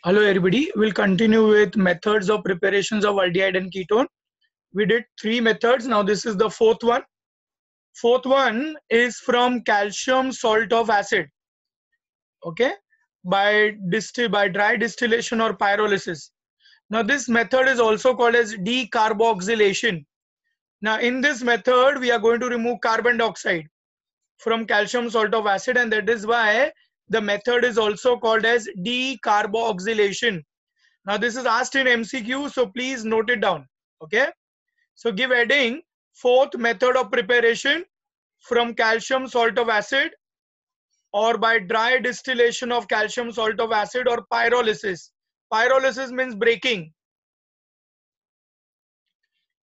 Hello everybody, we'll continue with methods of preparations of aldehyde and ketone. We did 3 methods, now this is the fourth one. Fourth one is from calcium salt of acid, okay, by dry distillation or pyrolysis. Now this method is also called as decarboxylation. Now in this method we are going to remove carbon dioxide from calcium salt of acid, and that is why the method is also called as decarboxylation. Now this is asked in MCQ, so please note it down. Okay. So give heading fourth method of preparation from calcium salt of acid or by dry distillation of calcium salt of acid or pyrolysis. Pyrolysis means breaking.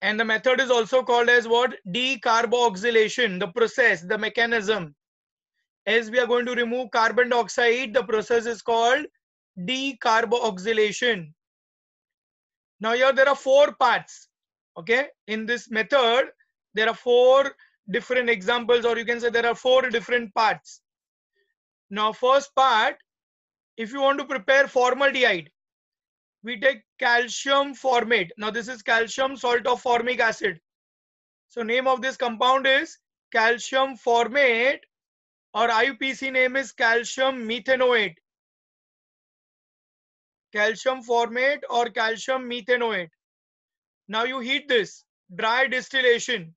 And the method is also called as what? Decarboxylation, the process, the mechanism. As we are going to remove carbon dioxide, the process is called decarboxylation. Now here there are 4 parts. Okay, in this method there are 4 different examples, or you can say there are 4 different parts. Now first part, if you want to prepare formaldehyde, we take calcium formate. Now this is calcium salt of formic acid. So name of this compound is calcium formate, or IUPAC name is calcium methanoate. Calcium formate or calcium methanoate. Now you heat this, dry distillation.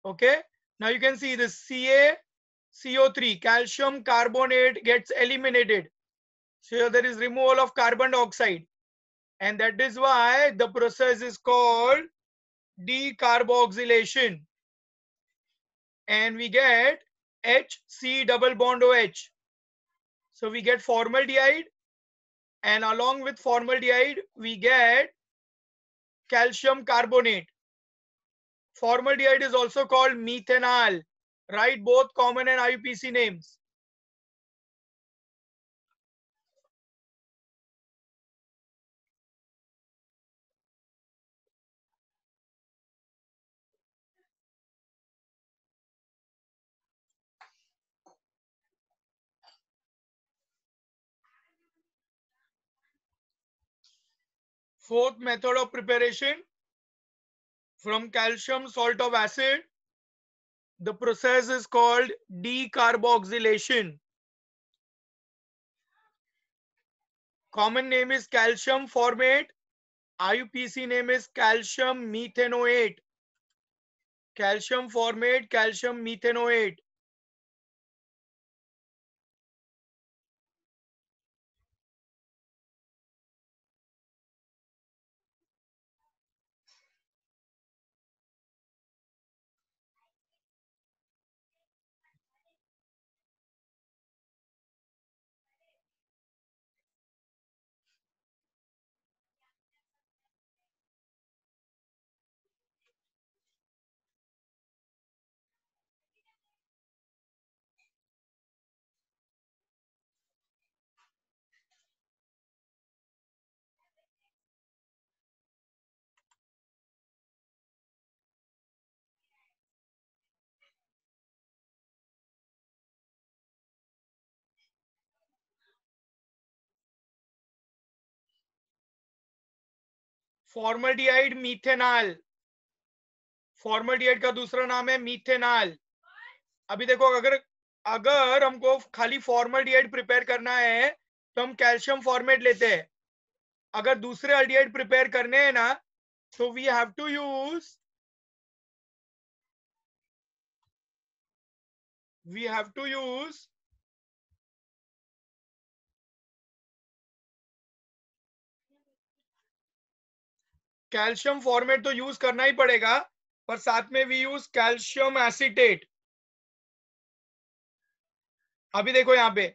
Okay, now you can see this CaCO3, calcium carbonate, gets eliminated. So there is removal of carbon dioxide, and that is why the process is called decarboxylation. And we get HC double bond OH. So we get formaldehyde, and along with formaldehyde we get calcium carbonate. Formaldehyde is also called methanol. Write both common and IUPAC names. Fourth method of preparation from calcium salt of acid, the process is called decarboxylation. Common name is calcium formate. IUPAC name is calcium methanoate. Calcium formate, calcium methanoate. Formaldehyde methanol, formaldehyde का दूसरा नाम है methanol. अभी देखो, अगर हमको खाली formaldehyde prepare करना है तो हम कैल्शियम फॉर्मेट लेते हैं. अगर दूसरे अल्डिहाइड प्रिपेयर करने हैं ना, तो we have to use calcium formate. तो यूज करना ही पड़ेगा, पर साथ में वी यूज कैल्शियम एसीटेट. अभी देखो यहाँ पे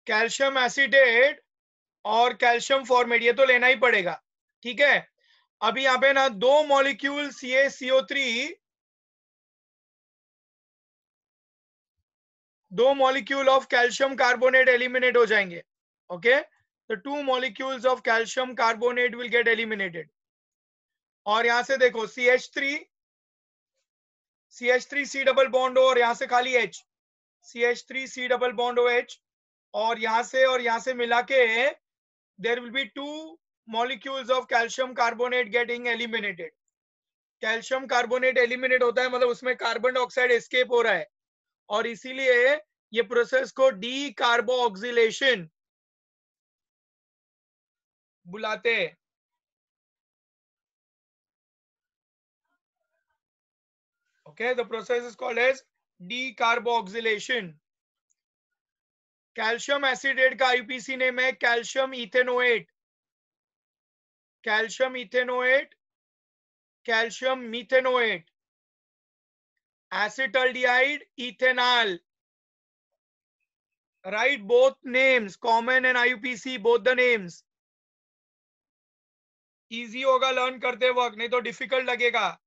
कैल्शियम एसीटेट और कैल्शियम फॉर्मेट, ये तो लेना ही पड़ेगा. ठीक है. अभी यहाँ पे ना 2 molecule CaCO3, 2 molecule of calcium carbonate eliminate हो जाएंगे. ओके, तो 2 molecules of calcium carbonate will get eliminated. और यहां से देखो CH3 C डबल बॉन्ड, और यहां से खाली H, CH3 C double bond OH. और यहाँ से मिला के there will be two molecules of calcium carbonate getting eliminated. Calcium carbonate eliminate होता है मतलब उसमें कार्बन डाइऑक्साइड एस्केप हो रहा है, और इसीलिए ये प्रोसेस को डी कार्बोक्सिलेशन बुलाते हैं. Okay, the process is called as decarboxylation. Calcium acetate का आईपीसी नेम है calcium ethanoate, calcium ethanoate, calcium methanoate, acetaldehyde ethanol. Write both names, common and IUPAC, both the names. Easy होगा learn करते वक्त, नहीं तो difficult लगेगा.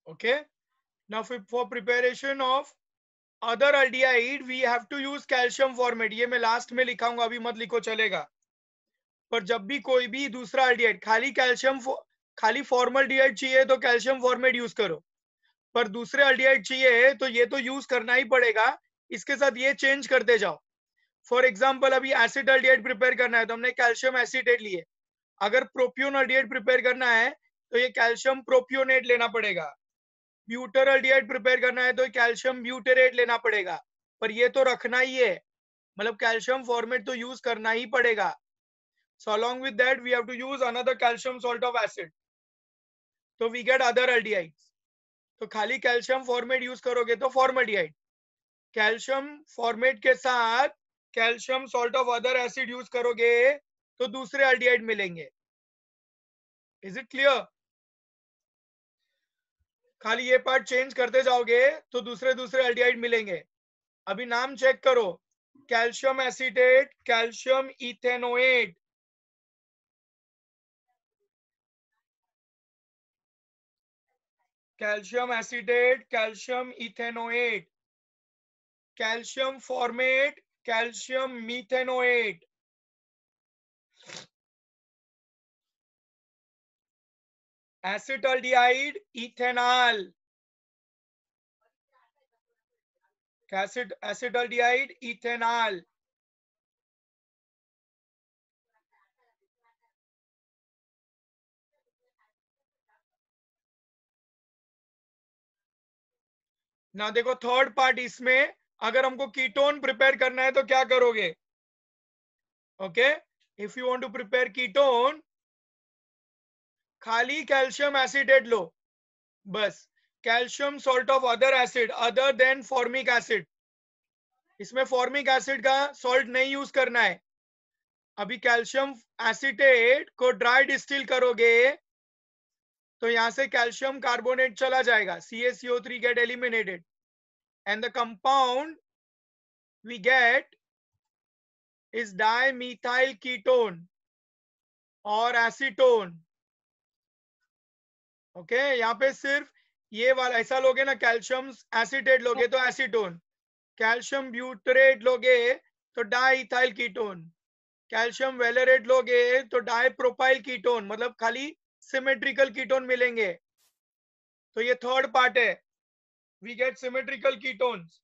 Okay. Now for preparation of other aldehyde we have to use calcium format. ये मैं last में लिखाऊंगा, अभी मत लिखो चलेगा. पर जब भी कोई भी दूसरा aldehyde खाली फॉर्मल्डिहाइड चाहिए तो कैल्शियम फॉर्मेट यूज करो, पर दूसरे aldehyde चाहिए तो ये तो यूज करना ही पड़ेगा. इसके साथ ये चेंज करते जाओ. फॉर एग्जाम्पल अभी एसिटाल्डिहाइड प्रिपेयर करना है तो हमने कैल्शियम एसिटेट लिए. अगर प्रोपियोनाल्डिहाइड प्रिपेयर करना है तो ये कैल्शियम प्रोपियोनेट लेना पड़ेगा. ब्यूटारल्डिहाइड प्रिपेयर करना है तो कैल्शियम ब्यूटेरेट लेना पड़ेगा. पर ये तो रखना ही है, मतलब कैल्शियम फॉर्मेट तो यूज करना ही पड़ेगा. So along with that we have to use another calcium salt of acid. तो we get other aldehydes. तो खाली कैल्शियम फॉर्मेट यूज करोगे तो फॉर्मल्डिहाइड, कैल्शियम फॉर्मेट के साथ calcium salt of other acid use करोगे तो दूसरे aldehyde मिलेंगे. Is it clear? खाली ये पार्ट चेंज करते जाओगे तो दूसरे aldehyde मिलेंगे. अभी नाम चेक करो, calcium acetate, calcium ethanoate, calcium acetate, calcium ethanoate, calcium formate, calcium methanoate, acetaldehyde, ethanol, acetaldehyde, ethanol. ना देखो थर्ड पार्ट इसमें, अगर हमको कीटोन प्रिपेयर करना है तो क्या करोगे? Okay, if you want to prepare ketone, खाली कैल्शियम एसिटेट लो बस. Calcium salt of other acid other than formic acid. इसमें फॉर्मिक एसिड का सॉल्ट नहीं यूज करना है. अभी कैल्शियम एसिटेट को ड्राई डिस्टिल करोगे तो यहां से कैल्शियम कार्बोनेट चला जाएगा, CaCO3 get eliminated, and the compound we get is dimethyl ketone और एसीटोन. ओके, यहाँ पे सिर्फ ये वाला ऐसा लोगे ना, कैल्शियम एसिटेट लोगे तो एसीटोन, कैल्शियम ब्यूटरेट लोगे तो डाइथाइल कीटोन, कैल्शियम वेलेरेट लोगे तो डाइप्रोपाइल कीटोन, मतलब खाली सिमेट्रिकल कीटोन मिलेंगे. तो ये थर्ड पार्ट है, we get symmetrical ketones.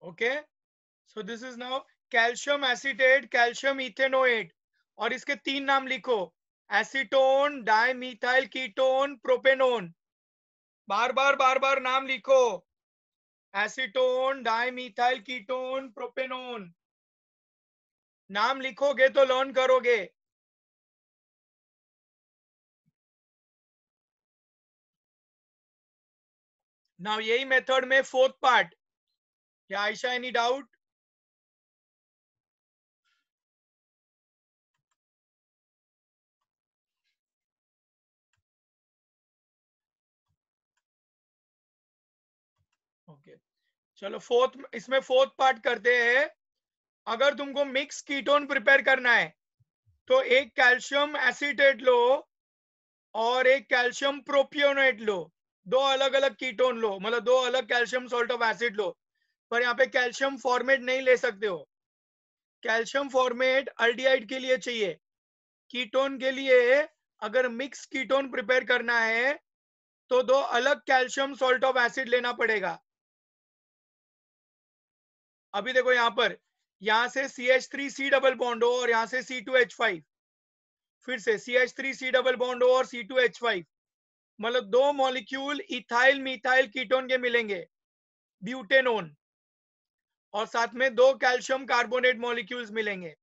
Okay, so this is now calcium acetate, calcium ethanoate, और इसके तीन नाम लिखो, एसीटोन, डाइमीथाइल कीटोन, प्रोपेनोन। बार बार नाम लिखो, एसीटोन, डाइमीथाइल कीटोन, प्रोपेनोन। नाम लिखोगे तो लर्न करोगे। नाउ यही मेथड में फोर्थ पार्ट, क्या आयशा एनी डाउट? ओके, चलो फोर्थ, इसमें फोर्थ पार्ट करते हैं। अगर तुमको मिक्स कीटोन प्रिपेयर करना है तो एक कैल्शियम एसीटेट लो और एक कैल्शियम प्रोपियोनेट लो। दो अलग अलग कीटोन लो, मतलब दो अलग कैल्शियम सॉल्ट ऑफ एसिड लो, पर यहाँ पे कैल्शियम फॉर्मेट नहीं ले सकते हो। कैल्शियम फॉर्मेट अल्डिहाइड के लिए चाहिए। कीटोन के लिए अगर मिक्स कीटोन प्रिपेयर करना है तो दो अलग कैल्शियम सॉल्ट ऑफ एसिड लेना पड़ेगा। अभी देखो यहां पर, यहां से CH3C डबल बॉन्ड हो और यहां से C2H5, फिर से CH3C डबल बॉन्ड हो और C2H5, मतलब दो मॉलिक्यूल इथाइल मिथाइल कीटोन के मिलेंगे, ब्यूटेनोन, और साथ में दो कैल्शियम कार्बोनेट मॉलिक्यूल्स मिलेंगे।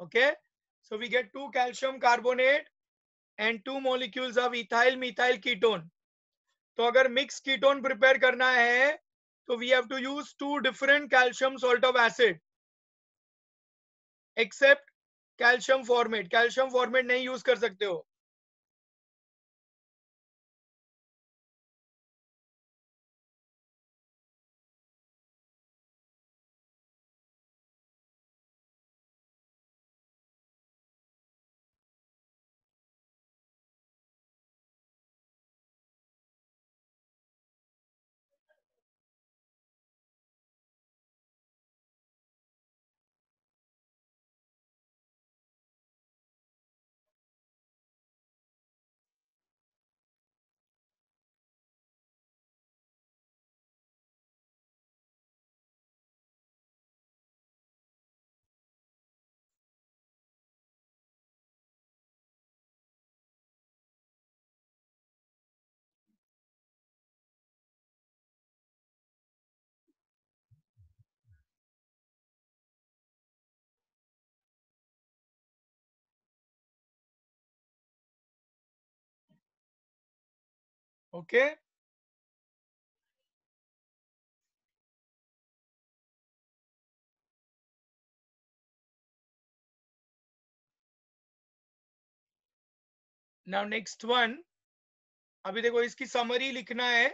Okay, so we get two calcium carbonate and two molecules of ethyl methyl ketone. तो अगर मिक्स कीटोन प्रिपेयर करना है तो we have to use two different calcium salt of acid, except calcium formate. Calcium formate नहीं use कर सकते हो। Okay, now next one. अभी देखो इसकी समरी लिखना है,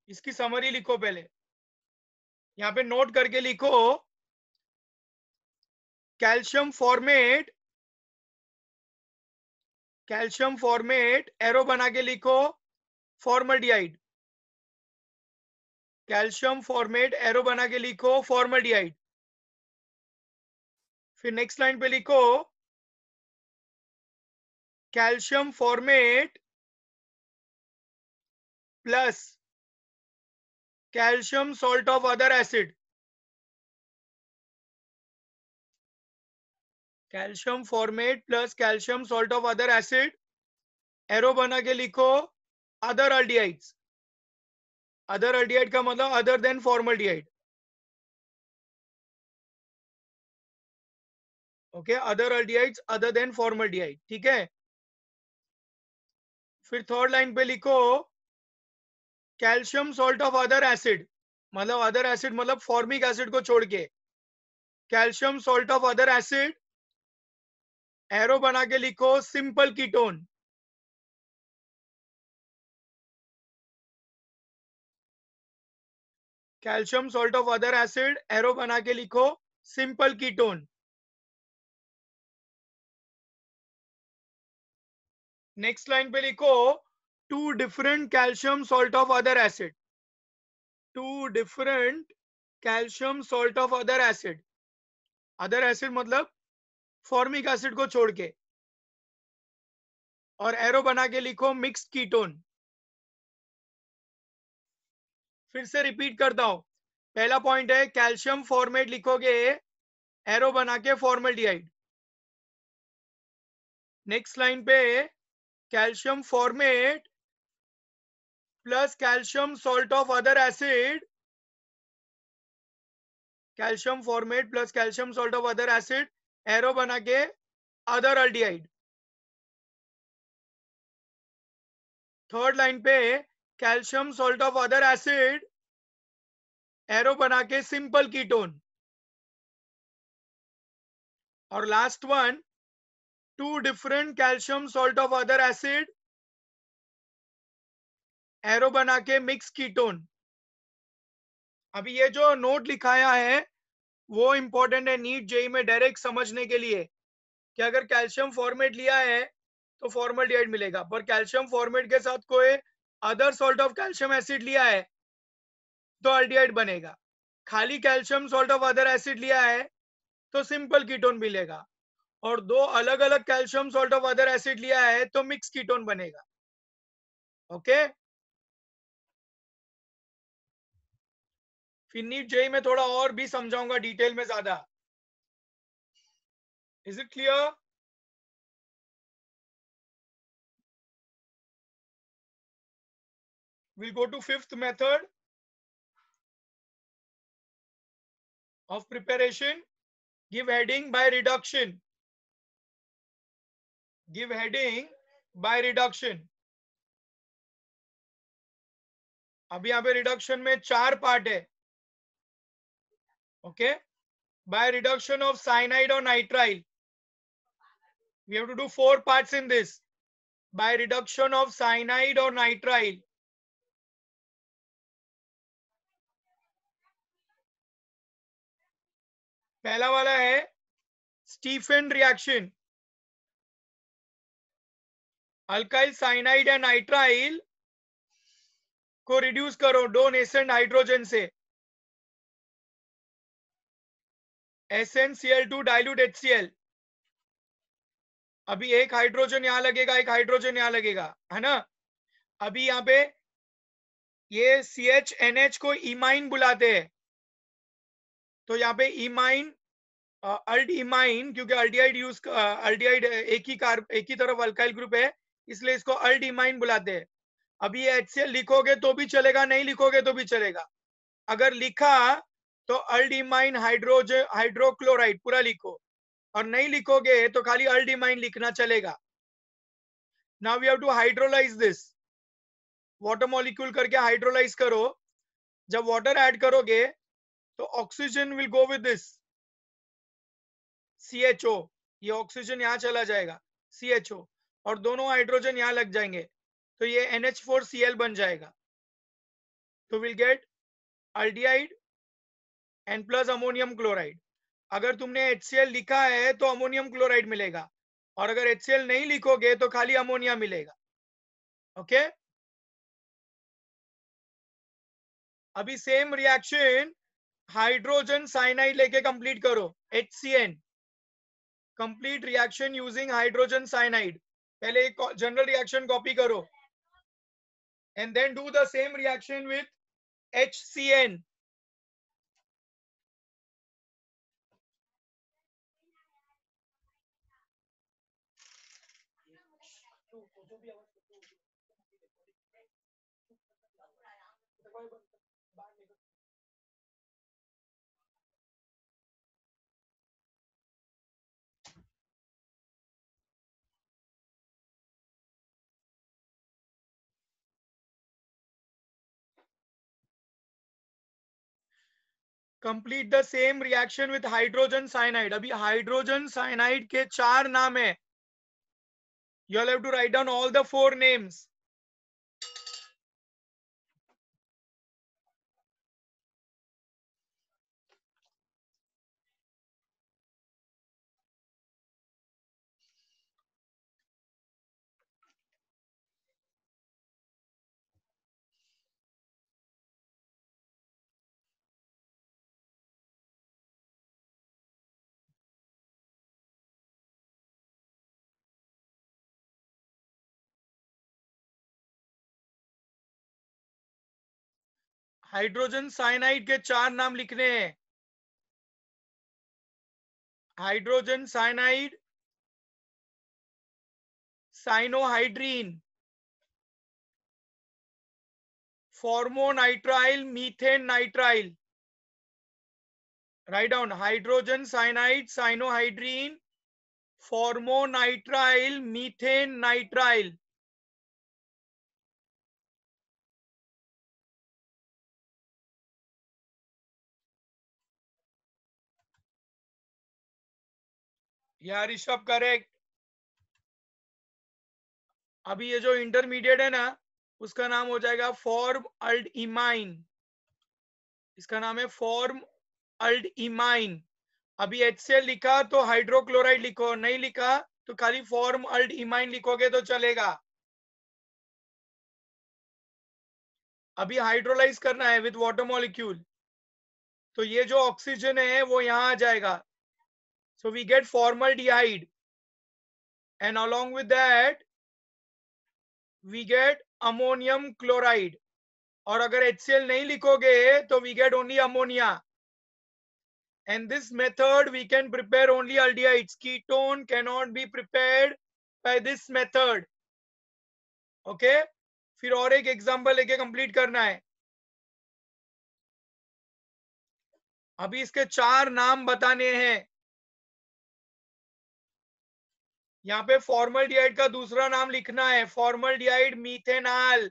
इसकी समरी लिखो पहले, यहाँ पे नोट करके लिखो, calcium formate, calcium format arrow बना के लिखो, फॉर्मल्डिहाइड। कैल्शियम फॉर्मेट एरो बना के लिखो, फॉर्मल्डिहाइड। फिर नेक्स्ट लाइन पे लिखो, calcium formate plus calcium salt of other acid. Calcium formate plus calcium salt of other acid, arrow बना के लिखो, अदर अल्डिहाइड्स। अदर अल्डिहाइड का मतलब other than formaldehyde. Okay, other aldehydes other than formaldehyde, ठीक है। फिर थर्ड लाइन पे लिखो, calcium salt of other acid, मतलब अदर एसिड मतलब फॉर्मिक एसिड को छोड़ के, calcium salt of other acid, arrow बना के लिखो, simple ketone. Calcium salt of other acid, arrow बना के लिखो, सिंपल कीटोन। नेक्स्ट लाइन पे लिखो, two different calcium salt of other acid, two different calcium salt of other acid मतलब formic acid को छोड़ के, और एरो बना के लिखो, मिक्स कीटोन। फिर से रिपीट करता हूं। पहला पॉइंट है कैल्शियम फॉर्मेट लिखोगे एरो बना के फॉर्मल्डिहाइड। नेक्स्ट लाइन पे calcium formate plus calcium salt of other acid, calcium formate plus calcium salt of other acid, arrow बना के अदर अल्डिहाइड। थर्ड लाइन पे calcium salt of other acid, arrow बना के simple ketone. और last one, two different calcium salt of other acid, arrow बना के mix ketone. अभी ये जो नोट लिखाया है वो इंपॉर्टेंट है नीट जेई में डायरेक्ट समझने के लिए कि अगर कैल्शियम फॉर्मेट लिया है तो फॉर्मल्डिहाइड मिलेगा, पर कैल्शियम फॉर्मेट के साथ कोई other salt of calcium acid लिया है तो अल्डिहाइड बनेगा। खाली calcium salt of other acid लिया है तो सिंपल कीटोन मिलेगा, और दो अलग अलग calcium salt of other acid लिया है तो मिक्स कीटोन बनेगा। ओके, फिर नीट जेई में थोड़ा और भी समझाऊंगा डिटेल में ज्यादा। Is it clear? we'll go to fifth method of preparation. Give heading by reduction. Give heading by reduction. अभी यहाँ पे रिडक्शन में 4 पार्ट है। Okay, by reduction of cyanide or nitrile, we have to do 4 parts in this. By reduction of cyanide or nitrile, पहला वाला है Stephen reaction. Alkyl cyanide या nitrile को रिड्यूस करो दो नेसेंट हाइड्रोजन से, SnCl2 डाइल्यूट HCl। अभी एक हाइड्रोजन यहां लगेगा, एक हाइड्रोजन यहां लगेगा, है ना। अभी यहाँ पे ये CHNH को इमाइन बुलाते हैं, तो यहाँ पे इमाइन अल्ड इमाइन, क्योंकि अल्डिहाइड यूज अल्डिहाइड एक ही तरफ अल्काइल ग्रुप है इसलिए इसको अल्ड इमाइन बुलाते हैं। अभी ये HCl लिखोगे तो भी चलेगा, नहीं लिखोगे तो भी चलेगा। अगर लिखा तो अल्ड इमाइन हाइड्रोजन हाइड्रोक्लोराइड पूरा लिखो, और नहीं लिखोगे तो खाली अल्ड इमाइन लिखना चलेगा। Now we have to hydrolyse this, water molecule करके हाइड्रोलाइज करो। जब वाटर ऐड करोगे तो oxygen will go with this CHO, ये ऑक्सीजन यहाँ चला जाएगा CHO, और दोनों हाइड्रोजन यहाँ लग जाएंगे तो ये NH4Cl बन जाएगा। तो will get aldehyde and plus ammonium chloride. अगर तुमने HCl लिखा है तो अमोनियम क्लोराइड मिलेगा, और अगर HCl नहीं लिखोगे तो खाली अमोनिया मिलेगा। ओके, अभी सेम रिएक्शन हाइड्रोजन साइनाइड लेके कंप्लीट करो, HCN। Complete reaction using hydrogen cyanide. पहले एक जनरल रिएक्शन कॉपी करो and then do the same reaction with HCN। Complete the same reaction with hydrogen cyanide. अभी hydrogen cyanide के 4 नाम है, you have to write down all the 4 names. Hydrogen cyanide के 4 नाम लिखने हैं। Hydrogen cyanide, cyanohydrin, formonitrile, methane nitrile. Write down hydrogen cyanide, cyanohydrin, formonitrile, methane nitrile. या Rishabh correct. अभी ये जो इंटरमीडिएट है ना, उसका नाम हो जाएगा फॉर्म अल्ड इमाइन। इसका नाम है फॉर्म अल्ड इमाइन। अभी HCl लिखा तो हाइड्रोक्लोराइड लिखो, नहीं लिखा तो खाली फॉर्म अल्ड इमाइन लिखोगे तो चलेगा। अभी हाइड्रोलाइज करना है विद वाटर मॉलिक्यूल, तो ये जो ऑक्सीजन है वो यहां आ जाएगा। So we get formaldehyde and along with that we get ammonium chloride. और अगर HCl नहीं लिखोगे तो we get only ammonia. And this method we can prepare only aldehydes. Ketone cannot be prepared by this method. Okay? फिर और एक example लेके complete करना है। अभी इसके 4 नाम बताने हैं। यहाँ पे फॉर्मल्डिहाइड का दूसरा नाम लिखना है, formaldehyde methanol.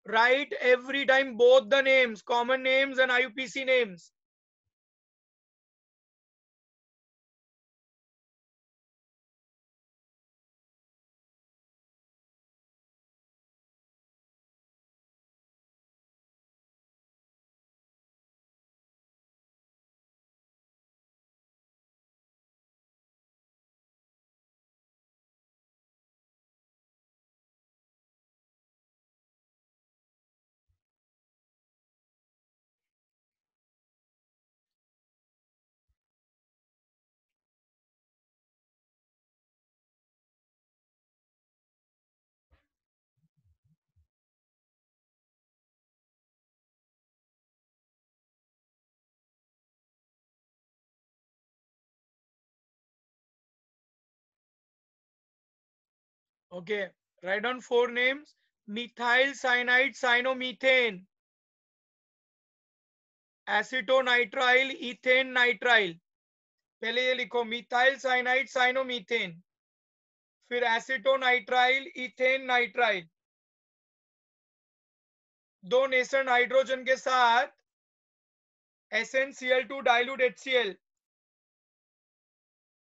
Write every time both the names, common names and IUPAC names. Okay, write down 4 names. Methyl cyanide cynomethane, acetonitrile ethane nitrile। पहले ये लिखो मिथाइल साइनाइड साइनोमीथेन, फिर एसिटोनाइट्राइल इथेन नाइट्राइल। 2 नेसेंट हाइड्रोजन के साथ SnCl2 डाइल्यूट HCl।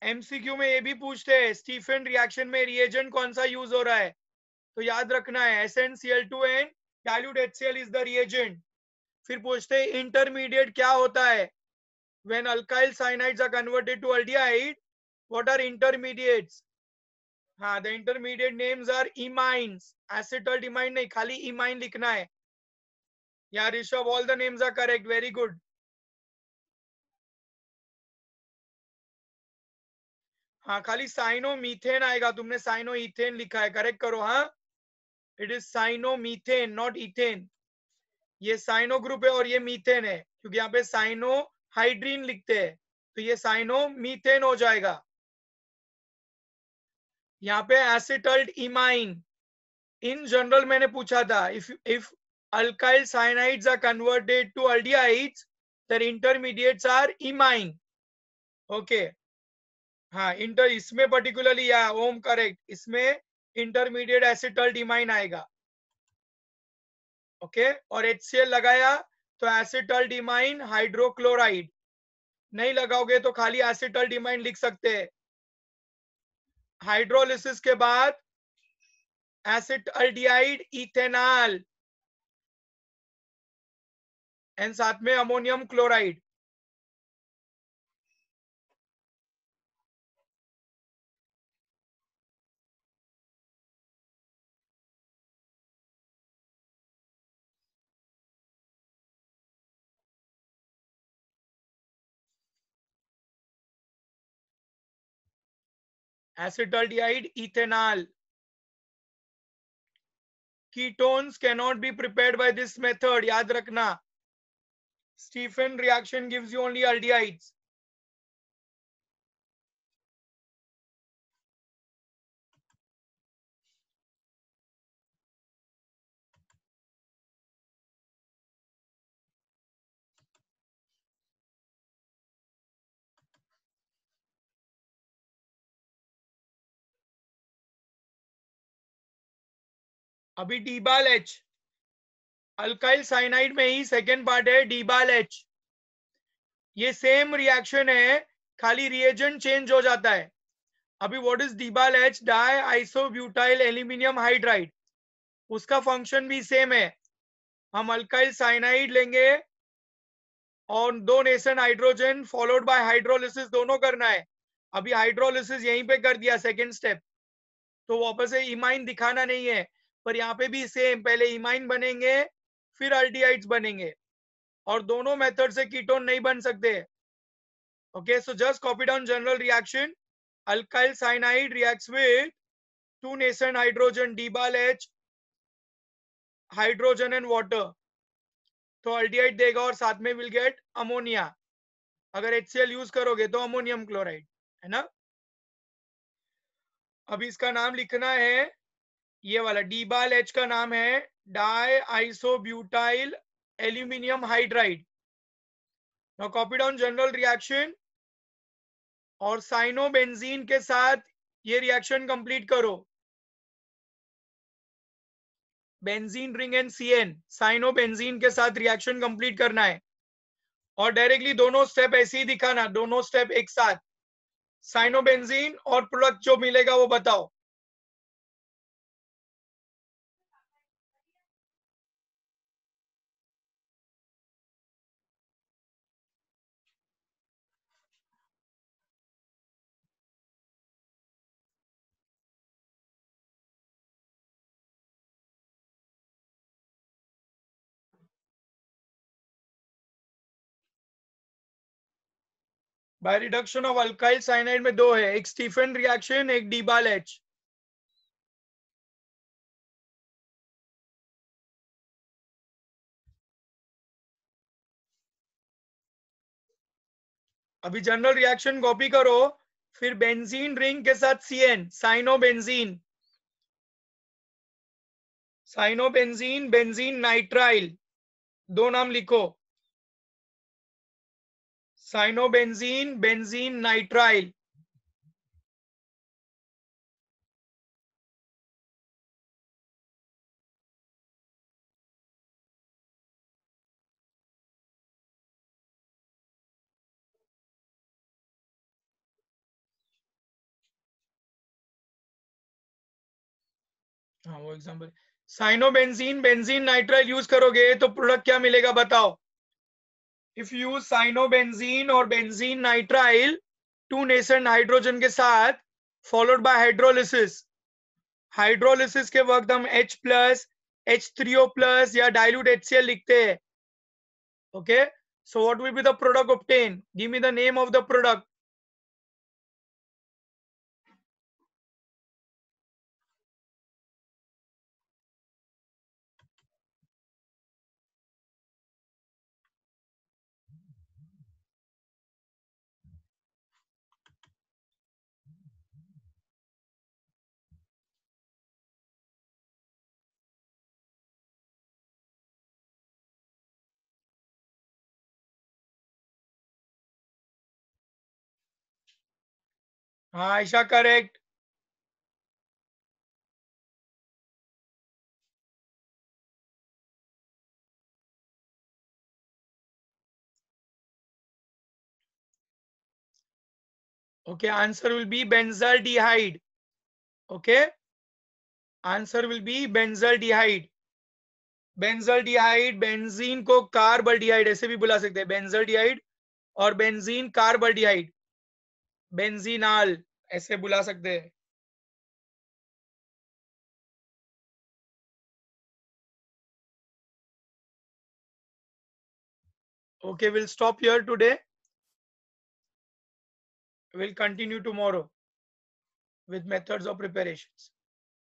MCQ में ये भी पूछते हैं स्टीफन रिएक्शन में रिएजेंट कौन सा यूज हो रहा है, तो याद रखना है SnCl2 and dilute HCl is the reagent. फिर पूछते हैं इंटरमीडिएट क्या होता है। When alkyl cyanides are converted to aldehyde, what are intermediates? हाँ, the intermediate names are imines. Acetaldimine नहीं, खाली imine लिखना है। Yeah, Rishabh, all the names are correct. Very good. हाँ, खाली साइनोमीथेन आएगा, तुमने साइनोइथेन लिखा है, करेक्ट करो। हाँ, इट इज साइनोमीथेन नॉट इथेन। ये साइनो ग्रुप है और ये मीथेन है, क्योंकि यहाँ पे साइनोहाइड्रीन लिखते हैं, तो ये साइनोमीथेन हो जाएगा। यहाँ पे एसिटल्ड इमाइन। इन जनरल मैंने पूछा था, if alkyl cyanides are converted to aldehydes, their intermediates are imine. Okay. हाँ, इसमें पर्टिकुलरली या ओम करेक्ट, इसमें इंटरमीडिएट एसिटल्ड इमाइन आएगा। ओके, और HCl लगाया तो एसिटल्ड इमाइन हाइड्रोक्लोराइड, नहीं लगाओगे तो खाली एसिटल्ड इमाइन लिख सकते हैं। हाइड्रोलिसिस के बाद एसिटल्डिहाइड इथेनॉल एंड साथ में ammonium chloride. Acetaldehyde ethanol. Ketones cannot be prepared by this method, याद रखना। Stephen reaction gives you only aldehydes. अभी डीबाल एच, अल्काइल साइनाइड में ही सेकेंड पार्ट है डीबाल एच. ये सेम रिएक्शन है, खाली रिएजेंट चेंज हो जाता है. अभी what is DIBAL H? Di isobutyl aluminium hydride. उसका फंक्शन भी सेम है. हम अल्काइल साइनाइड लेंगे और 2 nascent hydrogen followed by hydrolysis दोनों करना है. अभी हाइड्रोलिसिस यहीं पे कर दिया सेकेंड स्टेप, तो वापस से इमाइन दिखाना नहीं है, पर यहाँ पे भी सेम, पहले इमाइन बनेंगे फिर अल्डिहाइड्स बनेंगे, और दोनों मेथड से कीटोन नहीं बन सकते. Okay, so just copy down general reaction. Alkyl cyanide reacts with 2 nascent hydrogen DIBAL H hydrogen and water, तो अल्डिहाइड देगा और साथ में विल गेट अमोनिया. अगर HCl यूज करोगे तो अमोनियम क्लोराइड, है ना. अभी इसका नाम लिखना है, ये वाला डीबाल एच का नाम है die isobutyl aluminium hydride. Now copy down general reaction और साइनोबेंजीन के साथ ये रिएक्शन कंप्लीट करो. Benzene ring and CN, cyanobenzene के साथ रिएक्शन कंप्लीट करना है, और डायरेक्टली दोनों स्टेप ऐसे ही दिखाना, दोनों स्टेप एक साथ. साइनोबेंजीन और प्रोडक्ट जो मिलेगा वो बताओ. By reduction of alkyl cyanide में 2 है, एक स्टीफन रिएक्शन, एक डीबाल एच. अभी जनरल रिएक्शन कॉपी करो, फिर बेंजीन रिंग के साथ CN, cyanobenzene, cyanobenzene benzene nitrile, 2 नाम लिखो. Cyanobenzene benzene nitrile. हाँ वो example. Cyanobenzene benzene nitrile use करोगे तो प्रोडक्ट क्या मिलेगा बताओ. इफ यू यूज साइनोबेंजीन और बेंजीन नाइट्राइल 2 नेशन हाइड्रोजन के साथ फॉलोड बाय हाइड्रोलिसिस, हाइड्रोलिसिस के वक्त हम H प्लस H3O प्लस या डाइल्यूट HCl लिखते हैं. Okay, so what will be the product obtain? Give me the name of the product. हाँ Ayesha, correct. Okay, answer will be benzaldehyde. Okay, answer will be benzaldehyde. Benzaldehyde, benzene को कार्बल्डिहाइड ऐसे भी बुला सकते हैं, बेंजल्डिहाइड और बेंजीन कार्बल्डिहाइड, बेंजीनाल ऐसे बुला सकते हैं. Okay, we'll stop here today. We'll continue tomorrow with methods of preparations.